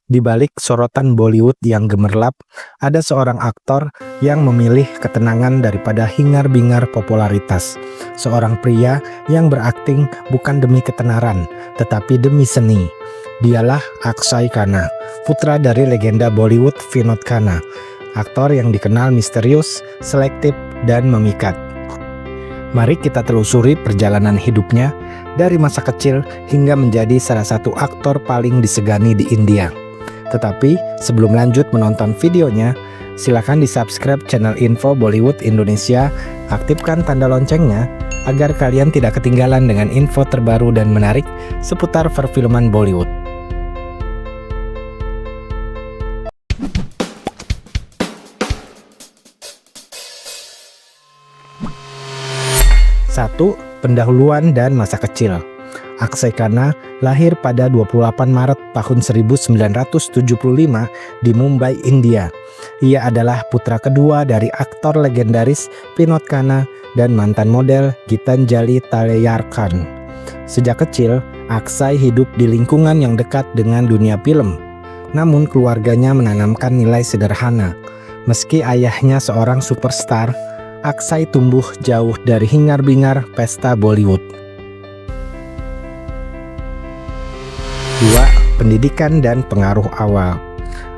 Di balik sorotan Bollywood yang gemerlap, ada seorang aktor yang memilih ketenangan daripada hingar-bingar popularitas. Seorang pria yang berakting bukan demi ketenaran, tetapi demi seni. Dialah Akshay Khanna, putra dari legenda Bollywood Vinod Khanna, aktor yang dikenal misterius, selektif, dan memikat. Mari kita telusuri perjalanan hidupnya dari masa kecil hingga menjadi salah satu aktor paling disegani di India. Tetapi sebelum lanjut menonton videonya, silakan di-subscribe channel Info Bollywood Indonesia, aktifkan tanda loncengnya agar kalian tidak ketinggalan dengan info terbaru dan menarik seputar perfilman Bollywood. Satu, pendahuluan dan masa kecil. Akshay Khanna lahir pada 28 Maret tahun 1975 di Mumbai, India. Ia adalah putra kedua dari aktor legendaris Vinod Khanna dan mantan model Gitanjali Taleyarkhan. Sejak kecil, Akshay hidup di lingkungan yang dekat dengan dunia film. Namun keluarganya menanamkan nilai sederhana. Meski ayahnya seorang superstar, Akshay tumbuh jauh dari hingar-bingar pesta Bollywood. 2. Pendidikan dan pengaruh awal.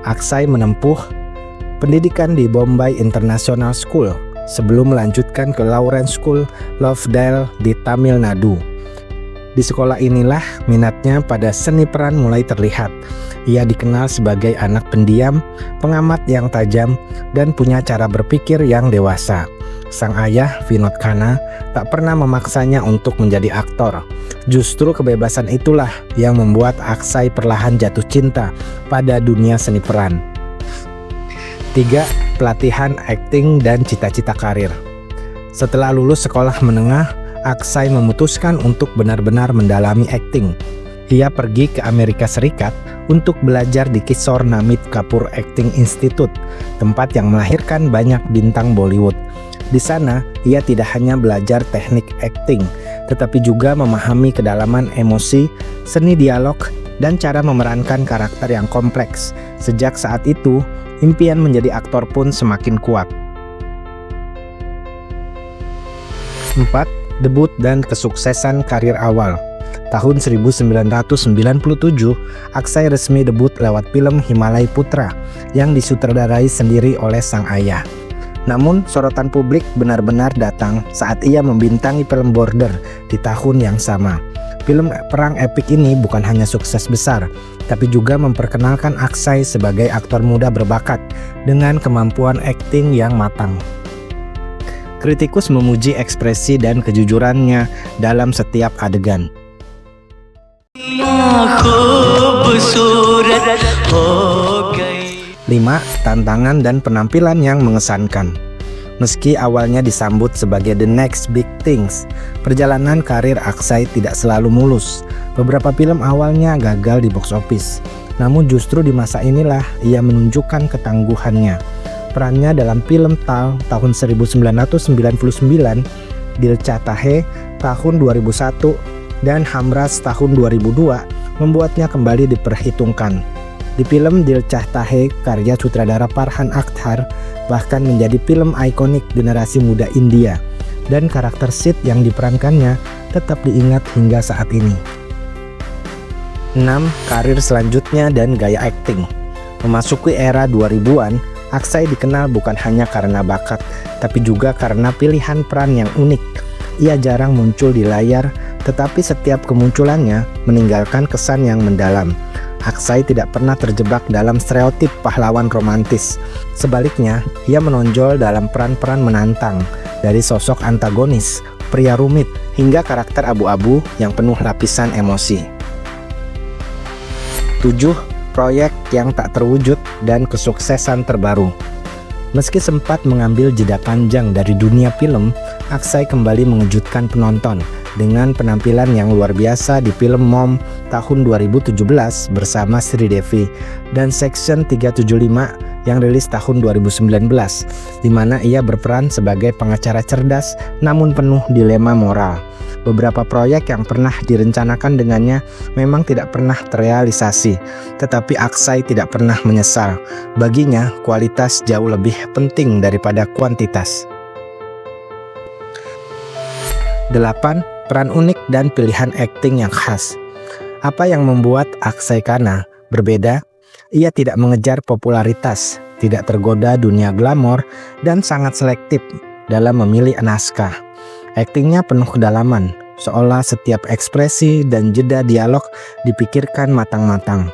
Akshay menempuh pendidikan di Bombay International School sebelum melanjutkan ke Lawrence School, Lovedale di Tamil Nadu. Di sekolah inilah minatnya pada seni peran mulai terlihat. Ia dikenal sebagai anak pendiam, pengamat yang tajam, dan punya cara berpikir yang dewasa. Sang ayah, Vinod Khanna, tak pernah memaksanya untuk menjadi aktor. Justru kebebasan itulah yang membuat Akshay perlahan jatuh cinta pada dunia seni peran. 3. Pelatihan akting dan cita-cita karir. Setelah lulus sekolah menengah, Akshay memutuskan untuk benar-benar mendalami akting. Ia pergi ke Amerika Serikat untuk belajar di Kishore Namit Kapoor Acting Institute, tempat yang melahirkan banyak bintang Bollywood. Di sana, ia tidak hanya belajar teknik akting, tetapi juga memahami kedalaman emosi, seni dialog, dan cara memerankan karakter yang kompleks. Sejak saat itu, impian menjadi aktor pun semakin kuat. 4. Debut dan kesuksesan karir awal. Tahun 1997, Akshay resmi debut lewat film Himalaya Putra yang disutradarai sendiri oleh sang ayah. Namun, sorotan publik benar-benar datang saat ia membintangi film Border di tahun yang sama. Film perang epik ini bukan hanya sukses besar, tapi juga memperkenalkan Akshay sebagai aktor muda berbakat dengan kemampuan akting yang matang. Kritikus memuji ekspresi dan kejujurannya dalam setiap adegan. 5. Tantangan dan penampilan yang mengesankan. Meski awalnya disambut sebagai the next big things, perjalanan karir Akshay tidak selalu mulus. Beberapa film awalnya gagal di box office. Namun justru di masa inilah ia menunjukkan ketangguhannya. Perannya dalam film Tal tahun 1999, Dil Chahta Hai tahun 2001, dan Humraaz tahun 2002 membuatnya kembali diperhitungkan. Di film Dil Chahta Hai, karya sutradara Farhan Akhtar bahkan menjadi film ikonik generasi muda India, dan karakter Sid yang diperankannya tetap diingat hingga saat ini. 6. Karir selanjutnya dan gaya akting. Memasuki era 2000-an, Akshay dikenal bukan hanya karena bakat, tapi juga karena pilihan peran yang unik. Ia jarang muncul di layar, tetapi setiap kemunculannya meninggalkan kesan yang mendalam. Akshay tidak pernah terjebak dalam stereotip pahlawan romantis. Sebaliknya, ia menonjol dalam peran-peran menantang, dari sosok antagonis, pria rumit, hingga karakter abu-abu yang penuh lapisan emosi. 7. Proyek yang tak terwujud dan kesuksesan terbaru. Meski sempat mengambil jeda panjang dari dunia film, Aksai kembali mengejutkan penonton dengan penampilan yang luar biasa di film Mom tahun 2017 bersama Sri Devi dan Section 375 yang rilis tahun 2019, di mana ia berperan sebagai pengacara cerdas namun penuh dilema moral. Beberapa proyek yang pernah direncanakan dengannya memang tidak pernah terrealisasi, tetapi Aksai tidak pernah menyesal. Baginya, kualitas jauh lebih penting daripada kuantitas. 8. Peran unik dan pilihan akting yang khas. Apa yang membuat Aksai Khanna berbeda? Ia tidak mengejar popularitas, tidak tergoda dunia glamor, dan sangat selektif dalam memilih naskah. Aktingnya penuh kedalaman, seolah setiap ekspresi dan jeda dialog dipikirkan matang-matang.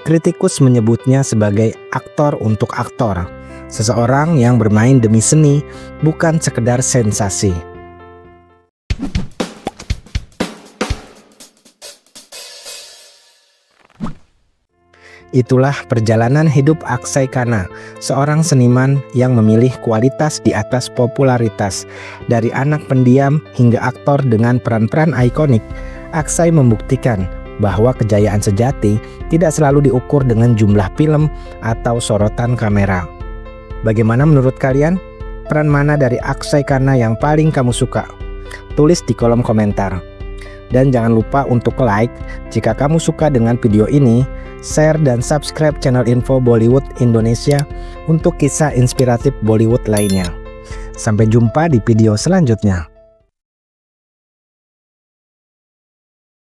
Kritikus menyebutnya sebagai aktor untuk aktor, seseorang yang bermain demi seni, bukan sekedar sensasi. Itulah perjalanan hidup Aksai Khanna, seorang seniman yang memilih kualitas di atas popularitas. Dari anak pendiam hingga aktor dengan peran-peran ikonik, Aksai membuktikan bahwa kejayaan sejati tidak selalu diukur dengan jumlah film atau sorotan kamera. Bagaimana menurut kalian? Peran mana dari Aksai Khanna yang paling kamu suka? Tulis di kolom komentar. Dan jangan lupa untuk like jika kamu suka dengan video ini, share dan subscribe channel Info Bollywood Indonesia untuk kisah inspiratif Bollywood lainnya. Sampai jumpa di video selanjutnya.